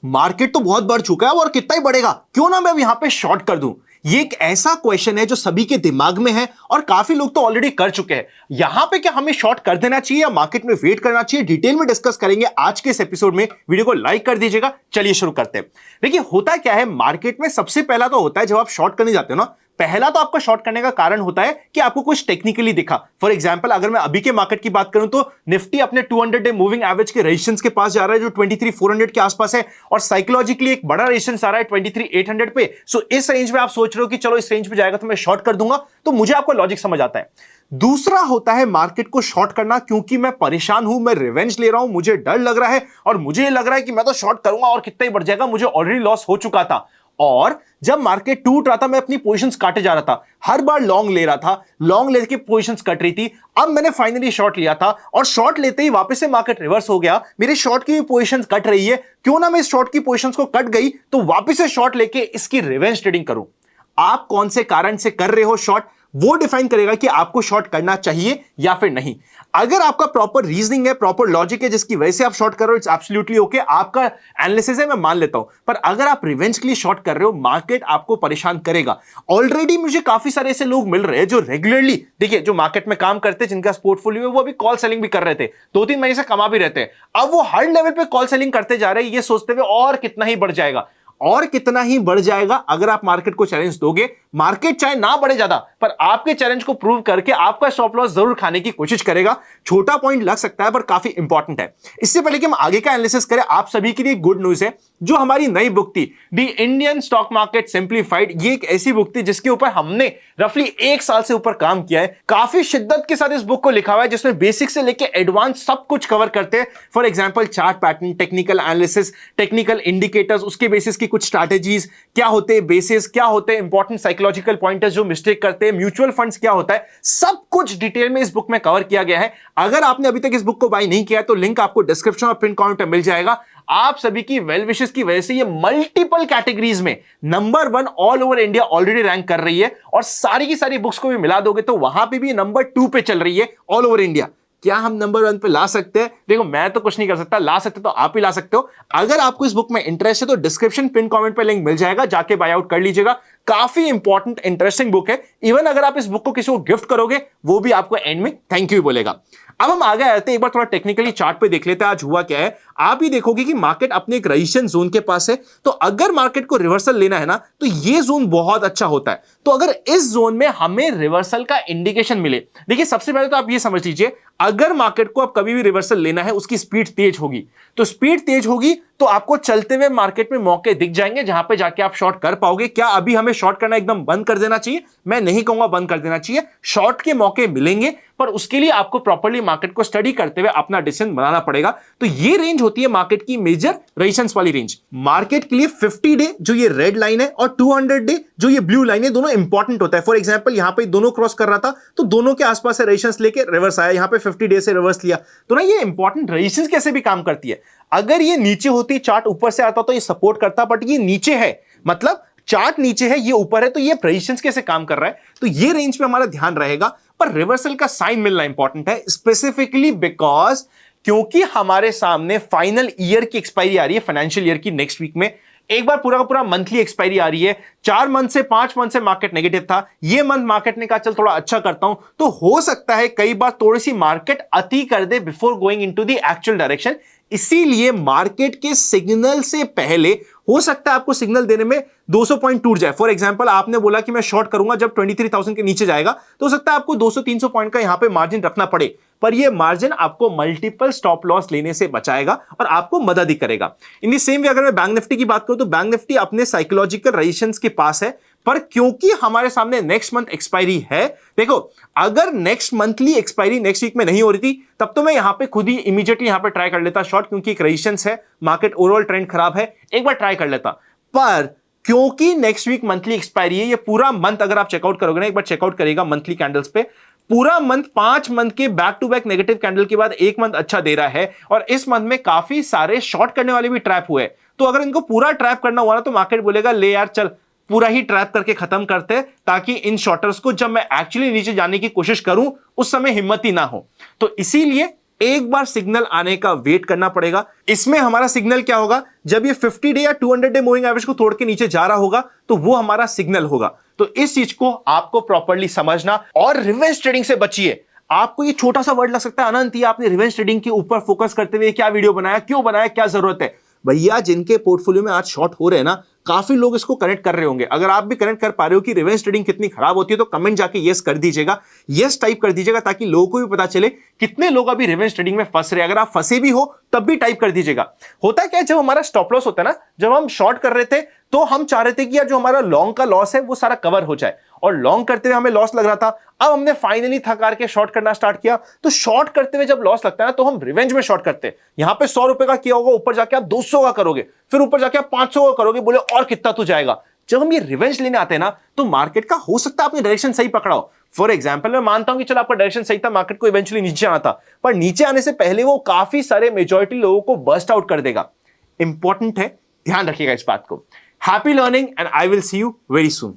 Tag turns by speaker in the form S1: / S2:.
S1: Market तो बहुत बढ़ चुका है और कितना ही बढ़ेगा, क्यों ना मैं अब यहां पे शॉर्ट कर दूं। ये एक ऐसा क्वेश्चन है जो सभी के दिमाग में है और काफी लोग तो ऑलरेडी कर चुके हैं। यहां पे क्या हमें शॉर्ट कर देना चाहिए या मार्केट में वेट करना चाहिए, डिटेल में डिस्कस करेंगे आज के इस एपिसोड में। वीडियो को लाइक कर दीजिएगा। चलिए शुरू करते हैं। देखिए होता क्या है मार्केट में, सबसे पहला तो होता है जब आप शॉर्ट करने जाते हो ना, पहला तो आपका शॉर्ट करने का कारण होता है कि आपको कुछ टेक्निकली दिखा। फॉर एग्जांपल अगर मैं अभी के मार्केट की बात करूं तो निफ्टी अपने 200 डे मूविंग एवरेज के रेजिस्टेंस के पास जा रहा है जो 23,400 के आसपास है, और साइकोलॉजिकली एक बड़ा रेजिस्टेंस आ रहा है 23,800 पे। सो इस रेंज में आप सोच रहे हो कि चलो इस रेंज पे जाएगा तो मैं शॉर्ट कर दूंगा, तो मुझे आपका लॉजिक समझ आता है। दूसरा होता है मार्केट को शॉर्ट करना क्योंकि मैं परेशान हूं, मैं रिवेंज ले रहा हूं, मुझे डर लग रहा है और मुझे लग रहा है कि मैं तो शॉर्ट करूंगा और कितना ही बढ़ जाएगा, मुझे ऑलरेडी लॉस हो चुका था। और जब मार्केट टूट रहा था मैं अपनी पोजीशंस काटे जा रहा था, हर बार लॉन्ग ले रहा था, लॉन्ग लेके पोजीशंस कट रही थी। अब मैंने फाइनली शॉर्ट लिया था और शॉर्ट लेते ही वापस से मार्केट रिवर्स हो गया, मेरे शॉर्ट की भी पोजीशंस कट रही है, क्यों ना मैं इस शॉर्ट की पोजीशंस को कट गई तो वापस से शॉर्ट लेके इसकी रिवेंज ट्रेडिंग करूं। आप कौन से कारण से कर रहे हो शॉर्ट, वो डिफाइन करेगा कि आपको शॉर्ट करना चाहिए या फिर नहीं। अगर आपका प्रॉपर रीजनिंग है, प्रॉपर लॉजिक है जिसकी वजह से आप शॉर्ट कर रहे हो, इट्स एब्सोल्युटली ओके, आपका एनालिसिस है, मैं मान लेता हूं। पर अगर आप रिवेंज के लिए शॉर्ट कर रहे हो, मार्केट आपको परेशान करेगा। ऑलरेडी मुझे काफी सारे ऐसे लोग मिल रहे हैं जो रेगुलरली, देखिए जो मार्केट में काम करते हैं, जिनका पोर्टफोलियो है, वो अभी कॉल सेलिंग भी कर रहे थे, 2-3 महीने से कमा भी रहते हैं। अब वो हर लेवल पे कॉल सेलिंग करते जा रहे हैं, ये सोचते हुए और कितना ही बढ़ जाएगा और कितना ही बढ़ जाएगा। अगर आप मार्केट को चैलेंज दोगे, मार्केट चाहे ना बढ़े ज्यादा, पर आपके चैलेंज को प्रूव करके आपका स्टॉप लॉस जरूर खाने की कोशिश करेगा। छोटा पॉइंट लग सकता है पर काफी इंपॉर्टेंट है। इससे पहले कि हम आगे का एनालिसिस करें, आप सभी के लिए गुड न्यूज है, जो हमारी नई बुक थी the Indian stock market simplified, ये एक ऐसी बुक थी जिसके ऊपर हमने रफली 1 साल से ऊपर काम किया है। काफी शिद्दत के साथ इस बुक को लिखा हुआ है जिसमें बेसिक से लेकर एडवांस सब कुछ कवर करते हैं। For example chart pattern, technical analysis, technical indicators, उसके बेसिस की कुछ स्ट्रैटेजीज क्या होते हैं, बेसिस क्या होते हैं, इंपॉर्टेंट साइकोलॉजिकल पॉइंटर्स जो मिस्टेक करते हैं, म्यूचुअल फंड्स क्या होता है, सब कुछ डिटेल में इस बुक में कवर किया गया है। अगर आपने अभी तक इस बुक को बाय नहीं किया है तो लिंक आपको डिस्क्रिप्शन और पिन कमेंट में मिल जाएगा। आप सभी की वेल विशेस की वजह से ये मल्टीपल कैटेगरीज में number 1 all over India already rank कर रही है, और सारी की सारी बुक्स को भी मिला दोगे तो वहां पे भी नंबर 2 पे चल रही है ऑल ओवर इंडिया। क्या हम नंबर 1 पे ला सकते हैं? देखो मैं तो कुछ नहीं कर सकता, ला सकते तो आप ही ला सकते हो। अगर आपको इस बुक में इंटरेस्ट है तो डिस्क्रिप्शन पिन कमेंट पे लिंक मिल जाएगा, जाके बाय आउट कर लीजिएगा। काफी इंपॉर्टेंट इंटरेस्टिंग बुक है। इवन अगर आप इस बुक को किसी को गिफ्ट करोगे वो भी आपको एंड में थैंक यू बोलेगा। अब हम आगे आते हैं, एक बार थोड़ा टेक्निकली चार्ट पे देख लेते हैं आज हुआ क्या है। आप ही देखोगे कि मार्केट अपने एक रेजिस्टेंस जोन के पास है, तो अगर मार्केट को रिवर्सल लेना है ना तो ये जोन बहुत अच्छा होता है। तो अगर इस जोन में हमें रिवर्सल का इंडिकेशन मिले, देखिए सबसे पहले तो आप ये समझ लीजिए, अगर मार्केट को अब कभी भी रिवर्सल लेना है उसकी स्पीड तेज होगी, तो स्पीड तेज होगी तो आपको चलते हुए मार्केट में मौके दिख जाएंगे जहां पे जाके आप शॉर्ट कर पाओगे। क्या अभी हमें शॉर्ट करना एकदम बंद कर देना चाहिए? मैं नहीं कहूंगा बंद कर देना चाहिए, शॉर्ट के मौके मिलेंगे, पर उसके लिए आपको प्रॉपर्ली मार्केट को स्टडी करते हुए अपना डिसीजन बनाना पड़ेगा। तो ये रेंज होती है मार्केट की मेजर रेजिस्टेंस वाली रेंज। मार्केट के लिए 50 डे जो ये रेड लाइन है और 200 डे जो ये ब्लू लाइन है, दोनों इंपॉर्टेंट होता है। फॉर एग्जांपल यहां पे दोनों क्रॉस कर रहा था तो दोनों के आसपास से रेजिस्टेंस लेके रिवर्स आया, यहां पे 50 डे से रिवर्स लिया। तो ना ये इंपॉर्टेंट रेजिस्टेंस कैसे भी काम करती है। अगर ये नीचे होती, चार्ट ऊपर से आता तो ये सपोर्ट करता, बट ये नीचे है, मतलब चार्ट नीचे है, ये ऊपर है, तो ये रेजिस्टेंस कैसे काम कर रहा है, तो ये रेंज पे हमारा ध्यान रहेगा। पर रिवर्सल का साइन मिलना इंपॉर्टेंट है, स्पेसिफिकली बिकॉज क्योंकि हमारे सामने फाइनल ईयर की एक्सपायरी आ रही है, फाइनेंशियल ईयर की नेक्स्ट वीक में। एक बार पूरा का पूरा मंथली एक्सपायरी आ रही है। 4 मंथ से 5 मंथ से मार्केट नेगेटिव था, ये मंथ मार्केट ने कहा चल थोड़ा अच्छा करता हूं, तो हो सकता है कई बार थोड़ी सी मार्केट अति कर दे before going into the actual direction. इसीलिए मार्केट के सिग्नल से पहले हो सकता है आपको सिग्नल देने में 200 पॉइंट टूट जाए। फॉर एग्जांपल आपने बोला कि मैं शॉर्ट करूंगा जब 23,000 के नीचे जाएगा, तो हो सकता है आपको 200-300 पॉइंट का यहां पे मार्जिन रखना पड़े, पर ये मार्जिन आपको मल्टीपल स्टॉप लॉस लेने से बचाएगा और आपको मदद ही करेगा। इन दी सेम वे अगर मैं बैंक निफ्टी की बात करूं तो बैंक निफ्टी अपने साइकोलॉजिकल रेजिस्टेंस के पास है, पर क्योंकि हमारे सामने नेक्स्ट मंथ एक्सपायरी है, देखो अगर next monthly expiry next week में नहीं हो रही थी तब तो मैं यहां पे खुद ही इमीडिएटली यहां पे ट्राई कर लेता शॉर्ट, क्योंकि एक रेजिस्टेंस है, मार्केट ओवरऑल ट्रेंड खराब है, एक बार ट्राई कर लेता। पर क्योंकि नेक्स्ट वीक मंथली एक्सपायरी है, ये पूरा मंथ अगर आप चेकआउट करोगे ना, एक बार चेकआउट करेगा मंथली कैंडल्स पे, पूरा मंथ 5 मंथ के back to back negative candle के बाद एक मंथ अच्छा दे रहा है, और इस मंथ में काफी सारे शॉर्ट करने वाले भी ट्रैप हुए। तो अगर इनको पूरा ट्रैप करना हुआ ना तो मार्केट बोलेगा ले यार चल पूरा ही ट्रैप करके खत्म करते हैं, ताकि इन शॉर्टर्स को जब मैं एक्चुअली नीचे जाने की कोशिश करूं उस समय हिम्मत ही ना हो। तो इसीलिए एक बार सिग्नल आने का वेट करना पड़ेगा। इसमें हमारा सिग्नल क्या होगा, जब ये 50 डे या 200 डे मूविंग एवरेज को तोड़ के नीचे जा रहा होगा तो वो हमारा सिग्नल होगा। तो इस चीज को आपको प्रॉपर्ली समझना और रिवेंज ट्रेडिंग से बचिए। आपको ये छोटा सा वर्ड लग सकता है, अनंत ये आपने रिवेंज ट्रेडिंग के ऊपर फोकस करते हुए क्या वीडियो बनाया, क्यों बनाया, क्या जरूरत है? भैया जिनके पोर्टफोलियो में आज शॉर्ट हो रहे हैं ना, काफी लोग इसको कनेक्ट कर रहे होंगे। अगर आप भी कनेक्ट कर पा रहे हो कि रिवेंज ट्रेडिंग कितनी खराब होती है तो कमेंट जाके यस कर दीजिएगा, यस टाइप कर दीजिएगा, ताकि लोगों को भी पता चले कितने लोग अभी रिवेंज ट्रेडिंग में फंस रहे हैं। अगर आप फंसे भी हो तब भी टाइप कर दीजिएगा। होता क्या है, जब हमारा स्टॉप लॉस होता है ना, जब हम शॉर्ट कर रहे थे तो हम चाह रहे थे कि यार जो हमारा लॉन्ग का लॉस है वो सारा कवर हो जाए, और लॉन्ग करते हुए हमें लॉस लग रहा था। अब हमने फाइनली थकार के शॉर्ट करना स्टार्ट किया। तो शॉर्ट करते हुए जब लॉस लगता है ना तो हम रिवेंज में शॉर्ट करते हैं। यहां पे 100 रुपए का किया होगा, ऊपर जाके आप 200 का करोगे, फिर ऊपर जाके आप 500 का करोगे, बोले और कितना तो जाएगा। जब हम ये रिवेंज लेने आते हैं ना तो मार्केट का हो सकता है आपने डायरेक्शन सही पकड़ा हो। फॉर एग्जांपल मैं मानता हूं कि चलो आपका डायरेक्शन सही था, मार्केट को इवेंचुअली नीचे आना था, पर नीचे आने से पहले वो काफी सारे मेजॉरिटी लोगों को बर्स्ट आउट कर देगा। इंपॉर्टेंट है, ध्यान रखिएगा इस बात को। Happy learning and I will see you very soon.